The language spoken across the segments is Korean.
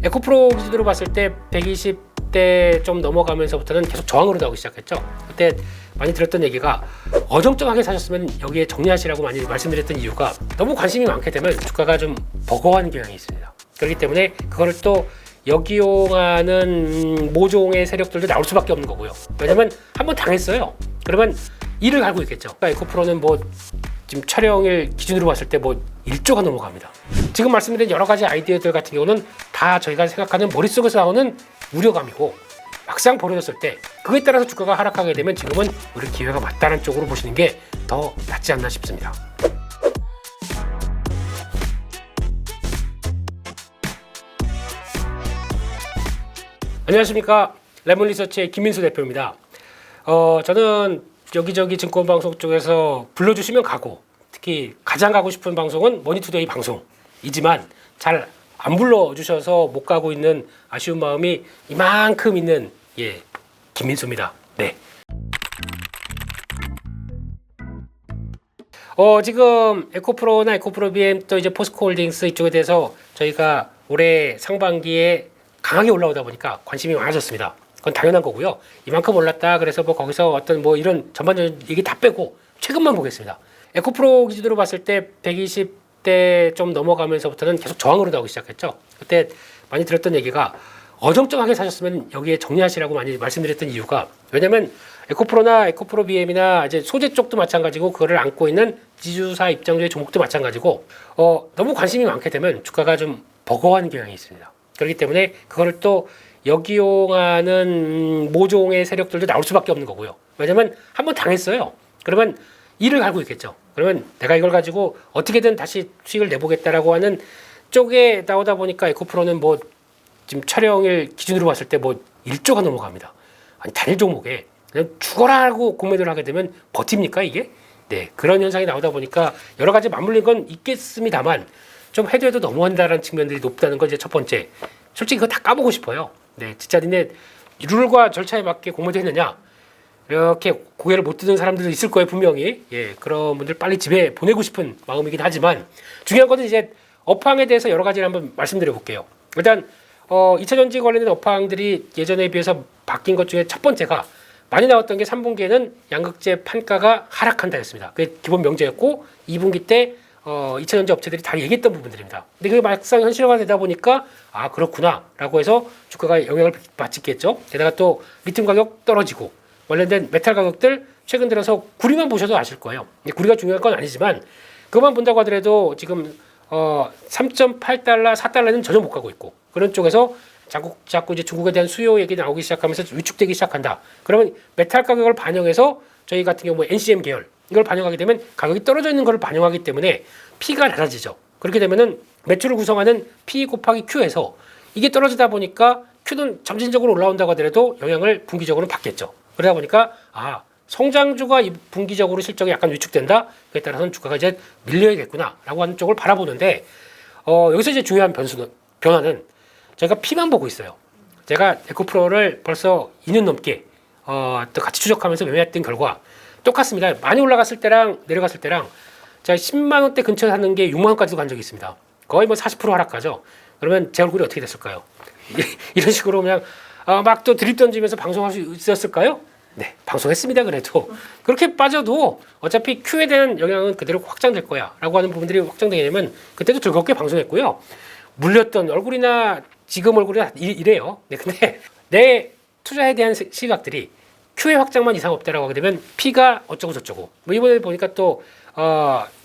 에코프로 기준으로 봤을 때 120대 좀 넘어가면서부터는 계속 저항으로 나오기 시작했죠. 그때 많이 들었던 얘기가 어정쩡하게 사셨으면 여기에 정리하시라고 많이 말씀드렸던 이유가 너무 관심이 많게 되면 주가가 좀 버거워하는 경향이 있습니다. 그렇기 때문에 그거를 또 역이용하는 모종의 세력들도 나올 수밖에 없는 거고요. 왜냐면 한번 당했어요. 그러면 이를 갈고 있겠죠. 그러니까 에코프로는 뭐 지금 촬영일 기준으로 봤을 때 뭐 1조가 넘어갑니다. 지금 말씀드린 여러 가지 아이디어들 같은 경우는 다 저희가 생각하는 머릿속에서 나오는 우려감이고 막상 벌어졌을 때 그에 따라서 주가가 하락하게 되면 지금은 우리 기회가 맞다는 쪽으로 보시는 게 더 낫지 않나 싶습니다. 안녕하십니까. 레몬리서치의 김민수 대표입니다. 저는 여기저기 증권방송 쪽에서 불러주시면 가고 특히 가장 가고 싶은 방송은 머니투데이 방송이지만 잘 안 불러주셔서 못 가고 있는 아쉬운 마음이 이만큼 있는 김민수입니다. 네. 지금 에코프로나 에코프로 BM 또 이제 포스코홀딩스 이쪽에 대해서 저희가 올해 상반기에 강하게 올라오다 보니까 관심이 많아졌습니다. 그건 당연한 거고요. 이만큼 올랐다 그래서 뭐 거기서 어떤 뭐 이런 전반적인 얘기 다 빼고 최근만 보겠습니다. 에코프로 기준으로 봤을 때 120대 좀 넘어가면서부터는 계속 저항으로 나오기 시작했죠. 그때 많이 들었던 얘기가 어정쩡하게 사셨으면 여기에 정리하시라고 많이 말씀드렸던 이유가 왜냐면 에코프로나 에코프로 BM이나 이제 소재 쪽도 마찬가지고 그거를 안고 있는 지주사 입장주의 종목도 마찬가지고 너무 관심이 많게 되면 주가가 좀 버거워하는 경향이 있습니다. 그렇기 때문에 그거를 또 역이용하는 모종의 세력들도 나올 수밖에 없는 거고요. 왜냐면 한번 당했어요. 그러면 이를 갈고 있겠죠. 그러면 내가 이걸 가지고 어떻게든 다시 수익을 내보겠다라고 하는 쪽에 나오다 보니까 에코프로는 뭐 지금 촬영일 기준으로 봤을 때 뭐 1조가 넘어갑니다. 아니 단일 종목에 그냥 죽어라 하고 공매도를 하게 되면 버팁니까 이게? 네, 그런 현상이 나오다 보니까 여러 가지 맞물린 건 있겠습니다만 좀 해도 너무한다라는 측면들이 높다는 건 이제 첫 번째. 솔직히 그거 다 까보고 싶어요. 네, 진짜 니네 룰과 절차에 맞게 공매도 했느냐? 이렇게 고개를 못 드는 사람들도 있을 거예요, 분명히. 그런 분들 빨리 집에 보내고 싶은 마음이긴 하지만 중요한 것은 이제 업황에 대해서 여러 가지를 한번 말씀드려 볼게요. 일단 2차전지 관련된 업황들이 예전에 비해서 바뀐 것 중에 첫 번째가 많이 나왔던 게 3분기에는 양극재 판가가 하락한다였습니다. 그게 기본 명제였고 2분기 때 2차전지 업체들이 다 얘기했던 부분들입니다. 근데 그게 막상 현실화 되다 보니까 아 그렇구나 라고 해서 주가가 영향을 받겠죠. 게다가 또 리튬 가격 떨어지고 관련된 메탈 가격들 최근 들어서 구리만 보셔도 아실 거예요. 구리가 중요한 건 아니지만 그것만 본다고 하더라도 지금 3.8달러, 4달러는 전혀 못 가고 있고 그런 쪽에서 자꾸 이제 중국에 대한 수요 얘기 나오기 시작하면서 위축되기 시작한다. 그러면 메탈 가격을 반영해서 저희 같은 경우 NCM 계열 이걸 반영하게 되면 가격이 떨어져 있는 걸 반영하기 때문에 P가 낮아지죠. 그렇게 되면은 매출을 구성하는 P 곱하기 Q에서 이게 떨어지다 보니까 Q는 점진적으로 올라온다고 하더라도 영향을 분기적으로 받겠죠. 그러다 보니까 성장주가 분기적으로 실적이 약간 위축된다. 그에 따라서는 주가가 이제 밀려야겠구나라고 하는 쪽을 바라보는데 여기서 이제 중요한 변화는 저희가 P만 보고 있어요. 제가 에코프로를 벌써 2년 넘게 또 같이 추적하면서 매매했던 결과 똑같습니다. 많이 올라갔을 때랑 내려갔을 때랑 제가 10만 원대 근처에 사는 게 6만 원까지도 간 적이 있습니다. 거의 뭐 40% 하락가죠. 그러면 제 얼굴이 어떻게 됐을까요? 이런 식으로 그냥 막 또 드립 던지면서 방송할 수 있었을까요? 네, 방송했습니다. 그래도 그렇게 빠져도 어차피 Q에 대한 영향은 그대로 확장될 거야 라고 하는 부분들이 확장되게 되면 그때도 즐겁게 방송했고요. 물렸던 얼굴이나 지금 얼굴이나 이래요. 네, 근데 내 투자에 대한 시각들이 Q의 확장만 이상 없다라고 하게 되면 P가 어쩌고 저쩌고 뭐 이번에 보니까 또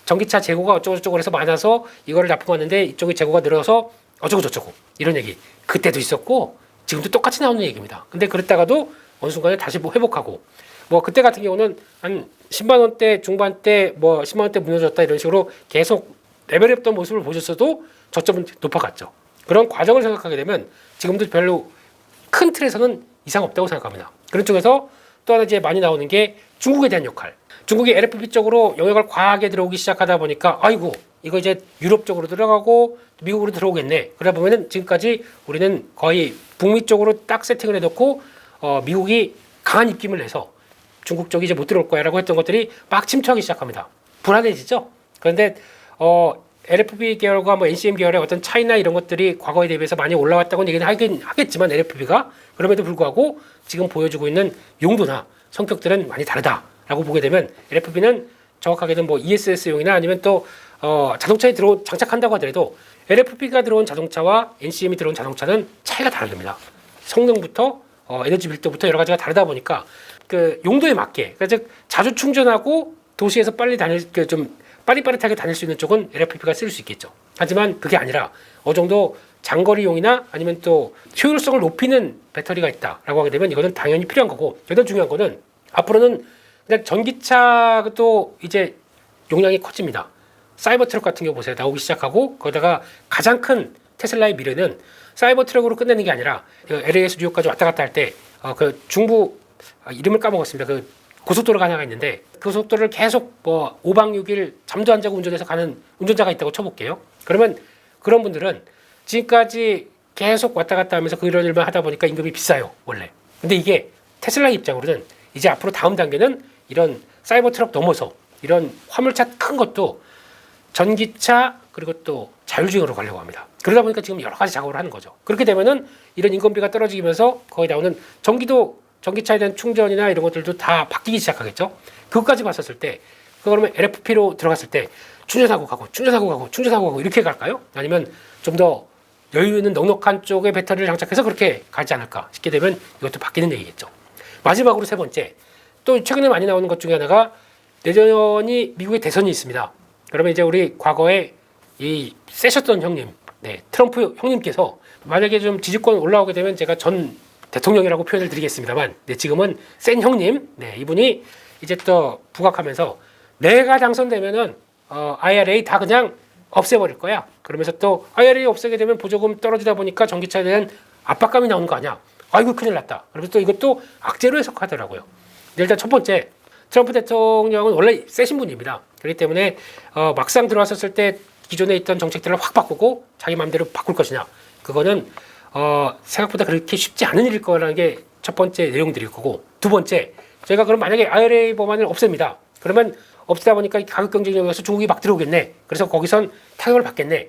전기차 재고가 어쩌고 저쩌고 해서 많아서 이거를 납품하는데 이쪽에 재고가 늘어서 어쩌고 저쩌고 이런 얘기 그때도 있었고 지금도 똑같이 나오는 얘기입니다. 근데 그랬다가도 어느 순간에 다시 뭐 회복하고 뭐 그때 같은 경우는 한 10만 원대 중반대 뭐 10만 원대 무너졌다 이런 식으로 계속 레벨업던 모습을 보셨어도 저점은 높아갔죠. 그런 과정을 생각하게 되면 지금도 별로 큰 틀에서는 이상 없다고 생각합니다. 그런 쪽에서 또 하나 이제 많이 나오는 게 중국에 대한 역할. 중국이 LFP 쪽으로 영역을 과하게 들어오기 시작하다 보니까 아이고 이거 이제 유럽 쪽으로 들어가고 미국으로 들어오겠네. 그러다 보면은 지금까지 우리는 거의 북미 쪽으로 딱 세팅을 해놓고 미국이 강한 입김을 내서 중국 쪽이 이제 못 들어올 거야라고 했던 것들이 막 침투하기 시작합니다. 불안해지죠. 그런데 LFP 계열과 뭐 NCM 계열의 어떤 차이나 이런 것들이 과거에 대비해서 많이 올라왔다고는 얘기는 하긴 하겠지만 LFP가 그럼에도 불구하고 지금 보여주고 있는 용도나 성격들은 많이 다르다라고 보게 되면 LFP는 정확하게는 뭐 ESS용이나 아니면 또 자동차에 장착한다고 하더라도 LFP가 들어온 자동차와 NCM이 들어온 자동차는 차이가 다릅니다. 성능부터 에너지 밀도부터 여러 가지가 다르다 보니까 그 용도에 맞게 그러니까 즉 자주 충전하고 도시에서 빨리 다닐 좀 빠릿빠릿하게 다닐 수 있는 쪽은 LFP가 쓸 수 있겠죠. 하지만 그게 아니라 어느 정도 장거리용이나 아니면 또 효율성을 높이는 배터리가 있다라고 하게 되면 이거는 당연히 필요한 거고 여기서 중요한 거는 앞으로는 그냥 전기차도 이제 용량이 커집니다. 사이버 트럭 같은 경우 보세요. 나오기 시작하고 거기다가 가장 큰 테슬라의 미래는 사이버 트럭으로 끝내는 게 아니라 LA에서 뉴욕까지 왔다 갔다 할 때 그 중부 이름을 까먹었습니다. 그 고속도로가 하나가 있는데 그 고속도로를 계속 뭐 5박 6일 잠도 안 자고 운전해서 가는 운전자가 있다고 쳐볼게요. 그러면 그런 분들은 지금까지 계속 왔다 갔다 하면서 그런 일만 하다 보니까 임금이 비싸요, 원래. 근데 이게 테슬라 입장으로는 이제 앞으로 다음 단계는 이런 사이버 트럭 넘어서 이런 화물차 큰 것도 전기차 그리고 또 자율주행으로 가려고 합니다. 그러다 보니까 지금 여러 가지 작업을 하는 거죠. 그렇게 되면은 이런 인건비가 떨어지면서 거기 나오는 전기차에 대한 충전이나 이런 것들도 다 바뀌기 시작하겠죠. 그것까지 봤었을 때 그러면 LFP로 들어갔을 때 충전하고 가고 이렇게 갈까요? 아니면 좀 더 여유 있는 넉넉한 쪽에 배터리를 장착해서 그렇게 가지 않을까 싶게 되면 이것도 바뀌는 얘기겠죠. 마지막으로 세 번째, 또 최근에 많이 나오는 것 중에 하나가 내년이 미국의 대선이 있습니다. 그러면 이제 우리 과거에 이 세셨던 형님, 트럼프 형님께서 만약에 좀 지지권 올라오게 되면 제가 전 대통령이라고 표현을 드리겠습니다만, 지금은 센 형님, 이분이 이제 또 부각하면서 내가 당선되면은 IRA 다 그냥 없애버릴 거야. 그러면서 또 IRA 없애게 되면 보조금 떨어지다 보니까 전기차에 대한 압박감이 나오는 거 아니야. 아이고 큰일 났다. 그래서 또 이것도 악재로 해석하더라고요. 일단 첫 번째, 트럼프 대통령은 원래 세신 분입니다. 그렇기 때문에 막상 들어왔었을 때 기존에 있던 정책들을 확 바꾸고 자기 마음대로 바꿀 것이냐. 그거는 생각보다 그렇게 쉽지 않은 일일 거라는 게 첫 번째 내용들일 거고, 두 번째, 저희가 그럼 만약에 IRA 법안을 없앱니다. 그러면 없애다 보니까 가격 경쟁력에서 중국이 막 들어오겠네. 그래서 거기선 타격을 받겠네.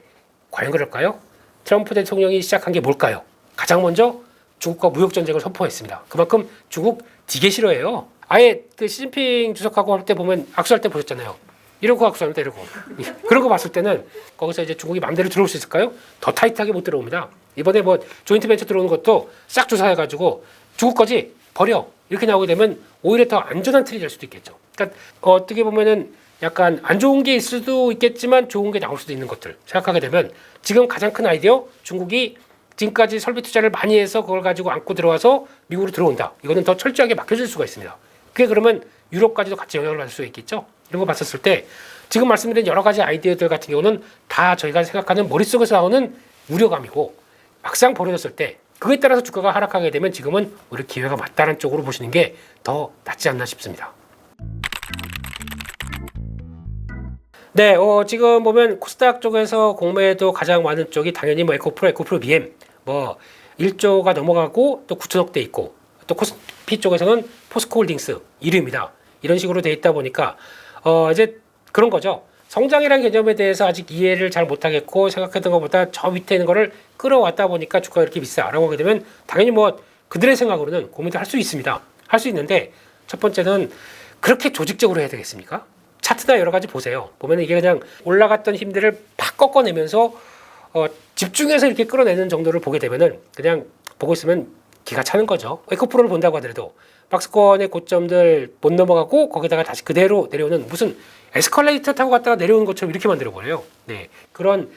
과연 그럴까요? 트럼프 대통령이 시작한 게 뭘까요? 가장 먼저 중국과 무역 전쟁을 선포했습니다. 그만큼 중국 되게 싫어해요. 아예 그 시진핑 주석하고 할 때 보면 악수할 때 보셨잖아요. 이러고 악수합니다. 이러고. 그런 거 봤을 때는 거기서 이제 중국이 마음대로 들어올 수 있을까요? 더 타이트하게 못 들어옵니다. 이번에 뭐 조인트 벤처 들어오는 것도 싹 조사해가지고 중국 거지 버려. 이렇게 나오게 되면 오히려 더 안전한 틀이 될 수도 있겠죠. 그러니까 어떻게 보면은 약간 안 좋은 게 있을 수도 있겠지만 좋은 게 나올 수도 있는 것들 생각하게 되면 지금 가장 큰 아이디어 중국이 지금까지 설비 투자를 많이 해서 그걸 가지고 안고 들어와서 미국으로 들어온다. 이거는 더 철저하게 막혀질 수가 있습니다. 그게 그러면 유럽까지도 같이 영향을 받을 수 있겠죠. 이런 거 봤었을 때 지금 말씀드린 여러 가지 아이디어들 같은 경우는 다 저희가 생각하는 머릿속에서 나오는 우려감이고 막상 벌어졌을 때 그에 따라서 주가가 하락하게 되면 지금은 오히려 기회가 맞다는 쪽으로 보시는 게 더 낫지 않나 싶습니다. 네, 지금 보면 코스닥 쪽에서 공매도 가장 많은 쪽이 당연히 뭐 에코프로 BM 뭐 1조가 넘어가고 또 9천억대 있고 또 코스피 쪽에서는 포스코홀딩스 1위입니다. 이런 식으로 돼 있다 보니까 이제 그런 거죠. 성장이라는 개념에 대해서 아직 이해를 잘 못하겠고 생각했던 것보다 저 밑에 있는 거를 끌어왔다 보니까 주가가 이렇게 비싸라고 하게 되면 당연히 뭐 그들의 생각으로는 고민도 할 수 있습니다. 할 수 있는데 첫 번째는 그렇게 조직적으로 해야 되겠습니까? 차트나 여러 가지 보세요. 보면 이게 그냥 올라갔던 힘들을 팍 꺾어내면서 집중해서 이렇게 끌어내는 정도를 보게 되면은 그냥 보고 있으면 기가 차는 거죠. 에코프로를 본다고 하더라도 박스권의 고점들 못 넘어가고 거기다가 다시 그대로 내려오는 무슨 에스컬레이터 타고 갔다가 내려오는 것처럼 이렇게 만들어 버려요. 그런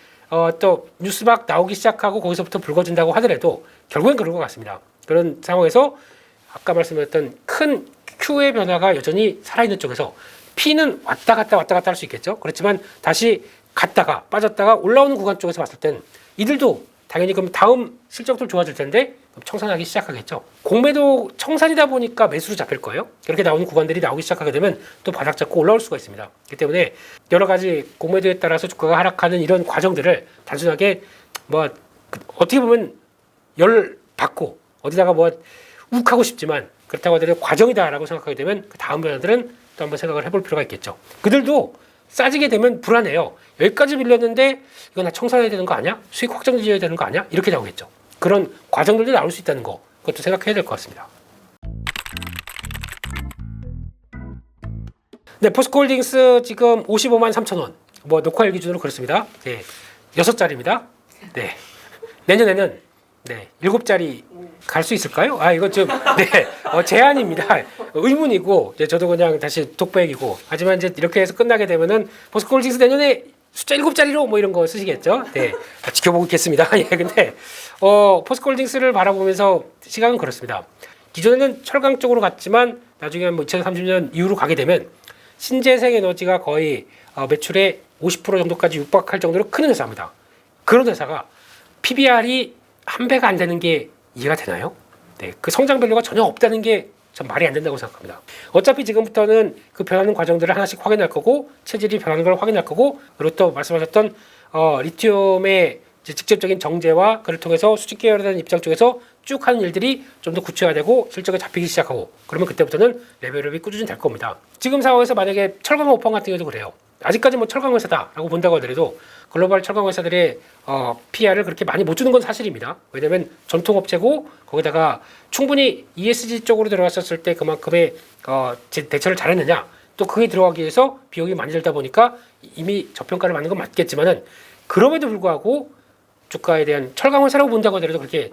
또 뉴스 막 나오기 시작하고 거기서부터 불거진다고 하더라도 결국엔 그런 것 같습니다. 그런 상황에서 아까 말씀드렸던 큰 Q의 변화가 여전히 살아있는 쪽에서 P는 왔다 갔다 할 수 있겠죠. 그렇지만 다시 갔다가 빠졌다가 올라오는 구간 쪽에서 봤을 땐 이들도 당연히 그럼 다음 실적도 좋아질 텐데 청산하기 시작하겠죠. 공매도 청산이다 보니까 매수로 잡힐 거예요. 그렇게 나오는 구간들이 나오기 시작하게 되면 또 바닥 잡고 올라올 수가 있습니다. 그렇기 때문에 여러 가지 공매도에 따라서 주가가 하락하는 이런 과정들을 단순하게 뭐 어떻게 보면 열 받고 어디다가 뭐 욱하고 싶지만 그렇다고 하더라도 과정이다라고 생각하게 되면 그 다음 변화들은 또 한번 생각을 해볼 필요가 있겠죠. 그들도 싸지게 되면 불안해요. 여기까지 빌렸는데 이거 나 청산해야 되는 거 아니야? 수익 확정 지어야 되는 거 아니야? 이렇게 나오겠죠. 그런 과정들도 나올 수 있다는 거, 그것도 생각해야 될 것 같습니다. 네, 포스코홀딩스 지금 55만 3천 원. 뭐 녹화일 기준으로 그렇습니다. 네, 6자리입니다. 네, 내년에는 네, 7자리 갈 수 있을까요? 아, 이거 좀 네, 제한입니다. 의문이고 이제 저도 그냥 다시 독백이고. 하지만 이제 이렇게 해서 끝나게 되면은 포스코홀딩스 내년에 숫자 7자리로 뭐 이런 거 쓰시겠죠? 네, 지켜보고 있겠습니다. 예, 근데 포스코홀딩스를 바라보면서 시각은 그렇습니다. 기존에는 철강 쪽으로 갔지만 나중에 뭐 2030년 이후로 가게 되면 신재생 에너지가 거의 매출의 50% 정도까지 육박할 정도로 큰 회사입니다. 그런 회사가 PBR이 한 배가 안 되는 게 이해가 되나요? 네, 그 성장 밸류가 전혀 없다는 게 전 말이 안 된다고 생각합니다. 어차피 지금부터는 그 변하는 과정들을 하나씩 확인할 거고, 체질이 변하는 걸 확인할 거고, 그리고 또 말씀하셨던 리튬의 직접적인 정제와 그를 통해서 수직 계열에 입장 쪽에서 쭉 하는 일들이 좀 더 구체화되고 실적에 잡히기 시작하고, 그러면 그때부터는 레벨업이 꾸준히 될 겁니다. 지금 상황에서 만약에 철강 오판 같은 경우도 그래요. 아직까지 뭐 철강 회사다라고 본다고 하더라도 글로벌 철강 회사들의 PR을 그렇게 많이 못 주는 건 사실입니다. 왜냐하면 전통 업체고 거기다가 충분히 ESG 쪽으로 들어갔었을 때 그만큼의 대처를 잘했느냐, 또 그게 들어가기 위해서 비용이 많이 들다 보니까 이미 저평가를 받는 건 맞겠지만은, 그럼에도 불구하고 주가에 대한 철강 회사라고 본다고 하더라도 그렇게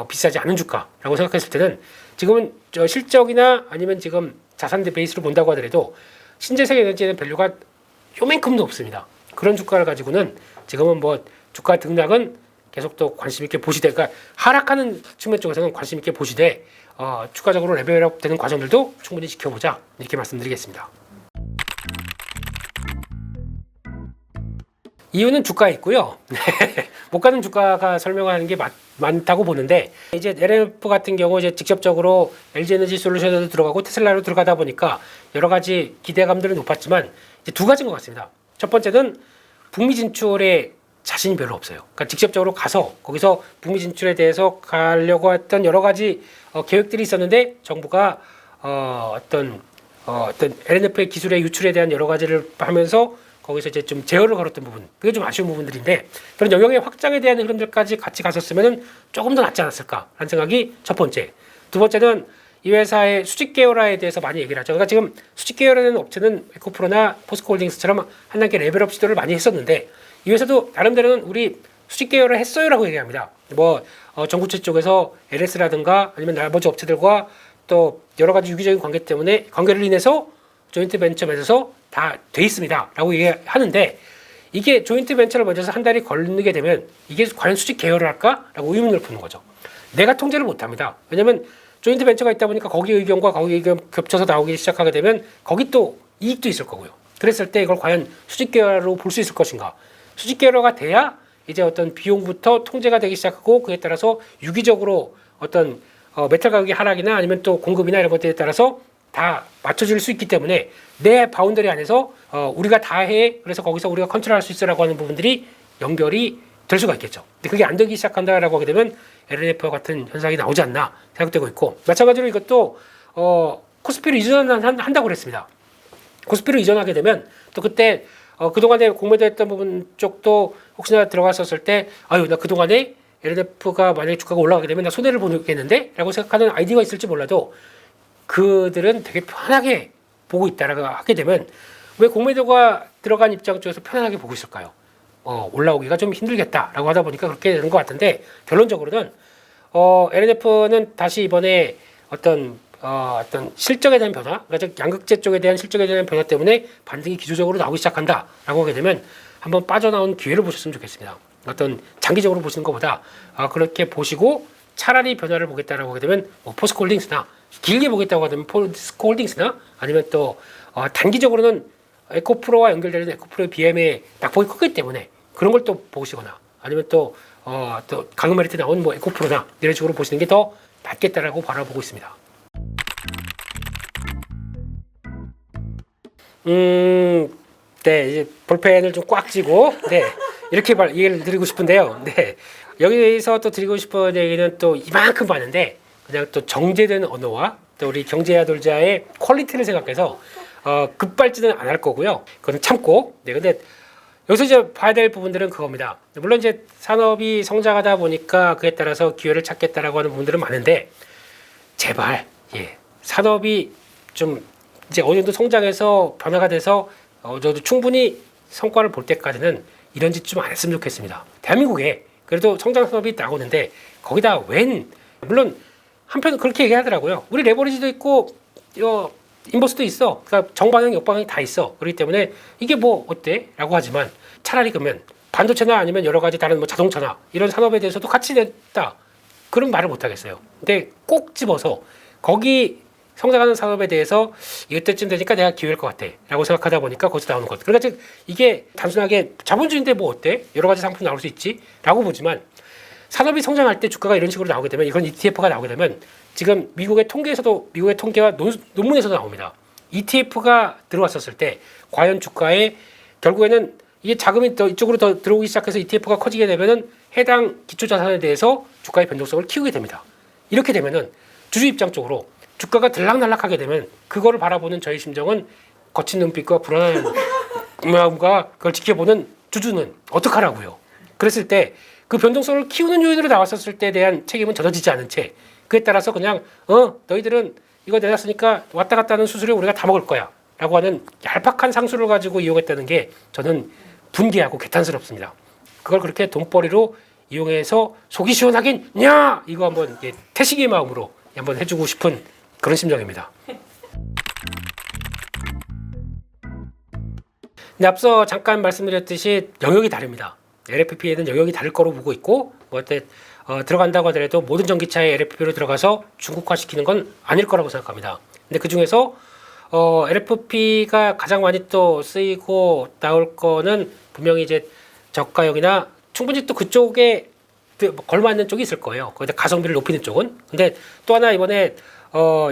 비싸지 않은 주가라고 생각했을 때는, 지금은 실적이나 아니면 지금 자산대 베이스로 본다고 하더라도 신재생 에너지의 밸류가 요만큼도 없습니다. 그런 주가를 가지고는 지금은 뭐 주가 등락은 계속 또 관심 있게 보시되, 그러니까 하락하는 측면 쪽에서는 관심 있게 보시되 추가적으로 레벨업 되는 과정들도 충분히 지켜보자, 이렇게 말씀드리겠습니다. 이유는 주가에 있고요. 못 가는 주가가 설명하는 게 많다고 보는데, 이제 LNF 같은 경우 이제 직접적으로 LG에너지 솔루션으로 들어가고 테슬라로 들어가다 보니까 여러 가지 기대감들은 높았지만 이제 두 가지인 것 같습니다. 첫 번째는 북미 진출에 자신이 별로 없어요. 그러니까 직접적으로 가서 거기서 북미 진출에 대해서 가려고 했던 여러 가지 계획들이 있었는데, 정부가 어떤 LNF의 기술의 유출에 대한 여러 가지를 하면서 거기서 이제 좀 제어를 걸었던 부분, 그게 좀 아쉬운 부분들인데, 그런 영역의 확장에 대한 흐름들까지 같이 갔었으면 조금 더 낫지 않았을까라는 생각이 첫 번째. 두 번째는 이 회사의 수직 계열화에 대해서 많이 얘기를 하죠. 그러니까 지금 수직 계열화되는 업체는 에코프로나 포스코홀딩스처럼 한 단계 레벨업 시도를 많이 했었는데, 이 회사도 나름대로는 우리 수직 계열화 했어요라고 얘기합니다. 뭐 전구체 쪽에서 LS라든가 아니면 나머지 업체들과 또 여러 가지 유기적인 관계를 인해서 조인트 벤처 맺어서 다 돼 있습니다라고 얘기하는데, 이게 조인트 벤처를 맺어서 한 달이 걸리게 되면 이게 과연 수직 계열을 할까라고 의문을 푸는 거죠. 내가 통제를 못합니다. 왜냐하면 조인트 벤처가 있다 보니까 거기 의견과 거기 의견 겹쳐서 나오기 시작하게 되면 거기 또 이익도 있을 거고요. 그랬을 때 이걸 과연 수직 계열로 볼 수 있을 것인가? 수직 계열화가 돼야 이제 어떤 비용부터 통제가 되기 시작하고, 그에 따라서 유기적으로 어떤 메탈 가격의 하락이나 아니면 또 공급이나 이런 것들에 따라서 다 맞춰질 수 있기 때문에 내 바운더리 안에서 우리가 다 해, 그래서 거기서 우리가 컨트롤할 수 있어라고 하는 부분들이 연결이 될 수가 있겠죠. 근데 그게 안 되기 시작한다라고 하게 되면 LNF와 같은 현상이 나오지 않나 생각되고 있고, 마찬가지로 이것도 코스피로 이전한다고 그랬습니다. 코스피로 이전하게 되면 또 그때 그동안에 공매도했던 부분 쪽도 혹시나 들어갔었을 때, 아유 나 그동안에 LNF가 만약에 주가가 올라가게 되면 나 손해를 보겠는데? 라고 생각하는 아이디어가 있을지 몰라도 그들은 되게 편하게 보고 있다라고 하게 되면, 왜 공매도가 들어간 입장 쪽에서 편안하게 보고 있을까요? 올라오기가 좀 힘들겠다라고 하다 보니까 그렇게 되는 것 같은데, 결론적으로는 LNF는 다시 이번에 어떤 실적에 대한 변화, 그러니까 양극재 쪽에 대한 실적에 대한 변화 때문에 반등이 기조적으로 나오기 시작한다라고 하게 되면 한번 빠져나온 기회를 보셨으면 좋겠습니다. 어떤 장기적으로 보시는 것보다 그렇게 보시고 차라리 변화를 보겠다라고 하게 되면 뭐 포스코홀딩스나, 길게 보겠다고 하면 포스코홀딩스나, 아니면 또 단기적으로는 에코프로와 연결되는 에코프로의 BM의 낙폭이 크기 때문에 그런 걸 또 보시거나, 아니면 또 강음메리트 나온 뭐 에코프로나 이런 식으로 보시는 게 더 낫겠다라고 바라보고 있습니다. 네, 이제 볼펜을 좀 꽉 쥐고, 네, 이렇게 얘기를 드리고 싶은데요. 네, 여기서 또 드리고 싶은 얘기는 또 이만큼 많은데, 그냥 또 정제된 언어와 또 우리 경제야 돌자의 퀄리티를 생각해서 급발진은 안 할 거고요. 그건 참고. 네, 근데 여기서 이제 봐야 될 부분들은 그겁니다. 물론 이제 산업이 성장하다 보니까 그에 따라서 기회를 찾겠다라고 하는 부분들은 많은데 제발 산업이 좀 이제 어느 정도 성장해서 변화가 돼서 저도 충분히 성과를 볼 때까지는 이런 짓 좀 안 했으면 좋겠습니다. 대한민국에 그래도 성장 산업이 나오는데 거기다 물론 한편 그렇게 얘기하더라고요. 우리 레버리지도 있고 인버스도 있어. 그러니까 정방향 역방향이 다 있어. 그렇기 때문에 이게 뭐 어때? 라고 하지만 차라리 그러면 반도체나 아니면 여러 가지 다른 뭐 자동차나 이런 산업에 대해서도 같이 냈다. 그런 말을 못 하겠어요. 근데 꼭 집어서 거기 성장하는 산업에 대해서 이때쯤 되니까 내가 기회일 것 같아 라고 생각하다 보니까 거기서 나오는 것. 그러니까 즉 이게 단순하게 자본주의인데 뭐 어때? 여러 가지 상품이 나올 수 있지? 라고 보지만 산업이 성장할 때 주가가 이런 식으로 나오게 되면 이건 ETF가 나오게 되면 지금 미국의 통계와 논문에서도 나옵니다. ETF가 들어왔었을 때 과연 주가에 결국에는 이게 자금이 더 이쪽으로 더 들어오기 시작해서 ETF가 커지게 되면은 해당 기초자산에 대해서 주가의 변동성을 키우게 됩니다. 이렇게 되면은 주주 입장 쪽으로 주가가 들락날락하게 되면 그거를 바라보는 저희 심정은 거친 눈빛과 불안한 마음과 그걸 지켜보는 주주는 어떡하라고요. 그랬을 때 그 변동성을 키우는 요인으로 나왔었을 때에 대한 책임은 져지지 않은 채 그에 따라서 그냥 너희들은 이거 내놨으니까 왔다 갔다 하는 수수료 우리가 다 먹을 거야 라고 하는 얄팍한 상수를 가지고 이용했다는 게 저는 분개하고 개탄스럽습니다. 그걸 그렇게 돈벌이로 이용해서 속이 시원하긴 냐 이거 한번 태식의 마음으로 한번 해주고 싶은 그런 심정입니다. 근데 앞서 잠깐 말씀드렸듯이 영역이 다릅니다. LFP에는 영역이 다를 거로 보고 있고 들어간다고 하더라도 모든 전기차에 LFP로 들어가서 중국화시키는 건 아닐 거라고 생각합니다. 근데 그 중에서 LFP가 가장 많이 또 쓰이고 나올 거는 분명히 이제 저가형이나 충분히 또 그쪽에 걸맞는 쪽이 있을 거예요. 거기다 가성비를 높이는 쪽은. 근데 또 하나 이번에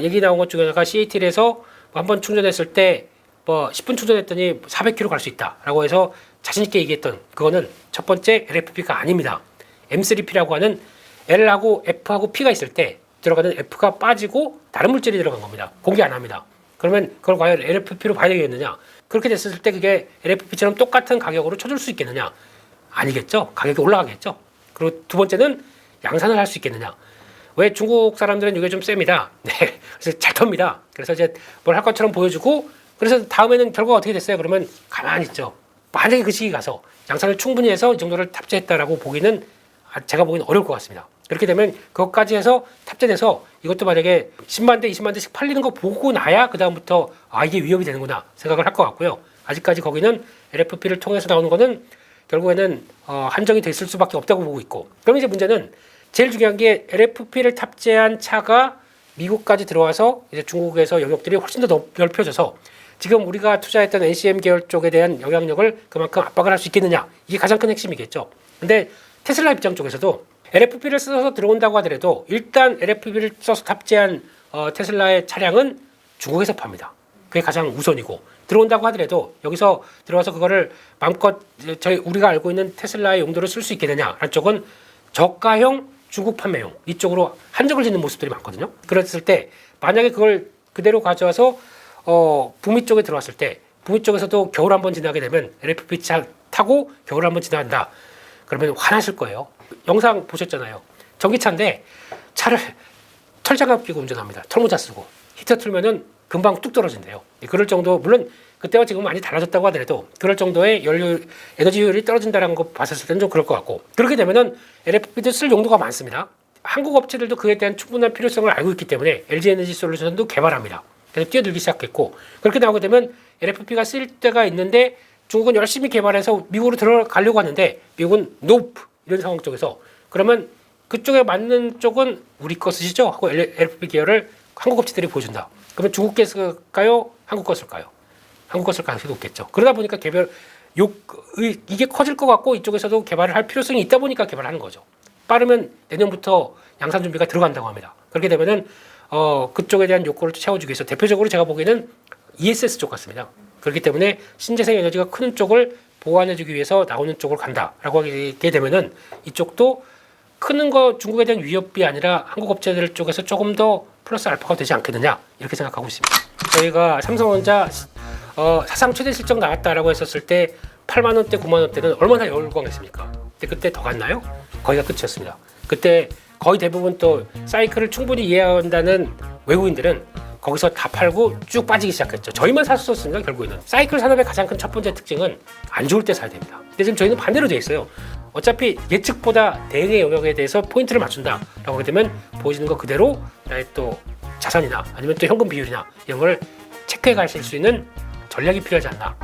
얘기 나온 것 중에 하나가 CATL에서 한번 충전했을 때 10분 충전했더니 400km 갈 수 있다라고 해서 자신 있게 얘기했던 그거는 첫 번째 LFP가 아닙니다. M3P라고 하는 L하고 F하고 P가 있을 때 들어가는 F가 빠지고 다른 물질이 들어간 겁니다. 공개 안 합니다. 그러면 그걸 과연 LFP로 봐야 되겠느냐? 그렇게 됐을 때 그게 LFP처럼 똑같은 가격으로 쳐줄 수 있겠느냐? 아니겠죠. 가격이 올라가겠죠. 그리고 두 번째는 양산을 할 수 있겠느냐? 왜 중국 사람들은 이게 좀 셉니다. 네, 그래서 잘 텁니다. 그래서 이제 뭘 할 것처럼 보여주고 그래서 다음에는 결과가 어떻게 됐어요? 그러면 가만히 있죠. 만약에 그 시기 가서 양산을 충분히 해서 이 정도를 탑재했다라고 보기는 제가 보기는 어려울 것 같습니다. 그렇게 되면 그것까지 해서 탑재돼서 이것도 만약에 10만 대, 20만 대씩 팔리는 거 보고 나야 그 다음부터 이게 위협이 되는구나 생각을 할 것 같고요. 아직까지 거기는 LFP를 통해서 나오는 거는 결국에는 한정이 됐을 수밖에 없다고 보고 있고 그럼 이제 문제는 제일 중요한 게 LFP를 탑재한 차가 미국까지 들어와서 이제 중국에서 영역들이 훨씬 더 넓혀져서 지금 우리가 투자했던 NCM 계열 쪽에 대한 영향력을 그만큼 압박을 할 수 있겠느냐 이게 가장 큰 핵심이겠죠. 근데 테슬라 입장 쪽에서도 LFP를 써서 들어온다고 하더라도 일단 LFP를 써서 탑재한 테슬라의 차량은 중국에서 팝니다. 그게 가장 우선이고 들어온다고 하더라도 여기서 들어와서 그거를 마음껏 우리가 알고 있는 테슬라의 용도로 쓸 수 있겠느냐라는 쪽은 저가형 중국 판매용 이쪽으로 한정을 짓는 모습들이 많거든요. 그랬을 때 만약에 그걸 그대로 가져와서 북미 쪽에 들어왔을 때 북미 쪽에서도 겨울 한번 지나게 되면 LFP 차 타고 겨울 한번 지나간다. 그러면 화나실 거예요. 영상 보셨잖아요. 전기차인데 차를 털장갑 끼고 운전합니다. 털모자 쓰고 히터 틀면은 금방 뚝 떨어진대요. 그럴 정도 물론 그때와 지금 많이 달라졌다고 하더라도 그럴 정도의 에너지 효율이 떨어진다는 거 봤을 때는 좀 그럴 것 같고 그렇게 되면은 LFP도 쓸 용도가 많습니다. 한국 업체들도 그에 대한 충분한 필요성을 알고 있기 때문에 LG 에너지 솔루션도 개발합니다. 그래서 뛰어들기 시작했고 그렇게 나오게 되면 LFP가 쓸 때가 있는데 중국은 열심히 개발해서 미국으로 들어가려고 하는데 미국은 nope 이런 상황 쪽에서 그러면 그쪽에 맞는 쪽은 우리 거 쓰시죠? 하고 LFP 계열을 한국 업체들이 보여준다. 그러면 중국 게 쓸까요? 한국 거 쓸까요? 한국 거 쓸 가능성이 높겠죠. 그러다 보니까 이게 커질 것 같고 이쪽에서도 개발을 할 필요성이 있다 보니까 개발하는 거죠. 빠르면 내년부터 양산 준비가 들어간다고 합니다. 그렇게 되면은 그쪽에 대한 요구를 채워주기 위해서 대표적으로 제가 보기에는 ESS 쪽 같습니다. 그렇기 때문에 신재생 에너지가 크는 쪽을 보완해주기 위해서 나오는 쪽으로 간다라고 하게 되면은 이쪽도 크는 거 중국에 대한 위협이 아니라 한국 업체들 쪽에서 조금 더 플러스 알파가 되지 않겠느냐 이렇게 생각하고 있습니다. 저희가 삼성전자 사상 최대 실적 나왔다라고 했었을 때 8만 원대, 9만 원대는 얼마나 열광했습니까? 근데 그때 더 갔나요? 거기가 끝이었습니다. 그때 거의 대부분 또 사이클을 충분히 이해한다는 외국인들은 거기서 다 팔고 쭉 빠지기 시작했죠. 저희만 샀었습니다. 결국에는 사이클 산업의 가장 큰 첫 번째 특징은 안 좋을 때 사야 됩니다. 근데 지금 저희는 반대로 돼 있어요. 어차피 예측보다 대응의 영역에 대해서 포인트를 맞춘다라고 하게 되면 보여지는 거 그대로 나의 또 자산이나 아니면 또 현금 비율이나 이런 걸 체크해 가실 수 있는 전략이 필요하지 않나